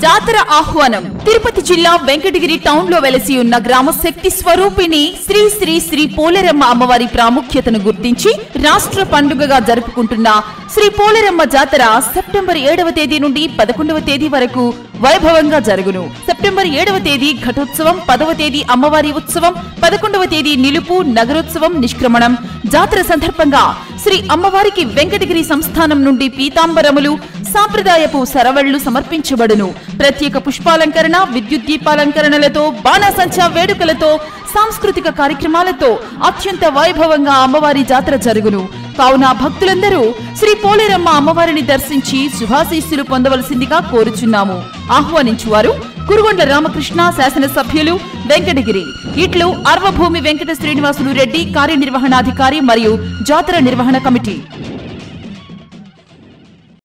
జాతర ఆహ్వానం. తిరుపతి జిల్లా వెంకటగిరి టౌన్ లో వెలసి ఉన్న గ్రామ శక్తి స్వరూపిణి శ్రీ శ్రీ శ్రీ పోలేరమ్మ అమ్మవారి ప్రాముఖ్యతను గుర్తించి రాష్ట్ర పండుగగా జరుపుకుంటున్న శ్రీ పోలేరమ్మ జాతర సెప్టెంబర్ 7వ తేదీ నుండి 11వ తేదీ వరకు వైభవంగా జరుగును. సెప్టెంబర్ 7వ తేదీ ఘటోత్సవం, 10వ తేదీ అమ్మవారి ఉత్సవం, 11వ తేదీ నిలుపు, నగరోత్సవం, నిష్క్రమణం. జాతర సందర్భంగా శ్రీ అమ్మవారికి వెంకటగిరి సంస్థానం నుండి పీతాంబరములు, సాంప్రదాయపు సరవళ్లు సమర్పించబడును. ప్రత్యేక పుష్పాలంకరణ, విద్యుత్ దీపాలంకరణలతో, బాణాసంచా వేడుకలతో, సాంస్కృతిక కార్యక్రమాలతో అత్యంత వైభవంగా అమ్మవారి జాతర జరుగును. కావున భక్తులందరూ శ్రీ పోలేరమ్మ అమ్మవారిని దర్శించి శుభాశీస్సులు పొందవలసిందిగా కోరుచున్నాము. ఆహ్వానించువారు కురుగొండ్ల రామకృష్ణ, శాసనసభ్యులు, వెంకటగిరి. ఇట్లు అర్వభూమి వెంకట శ్రీనివాసులు రెడ్డి, కార్యనిర్వహణాధికారి మరియు జాతర నిర్వహణ కమిటీ.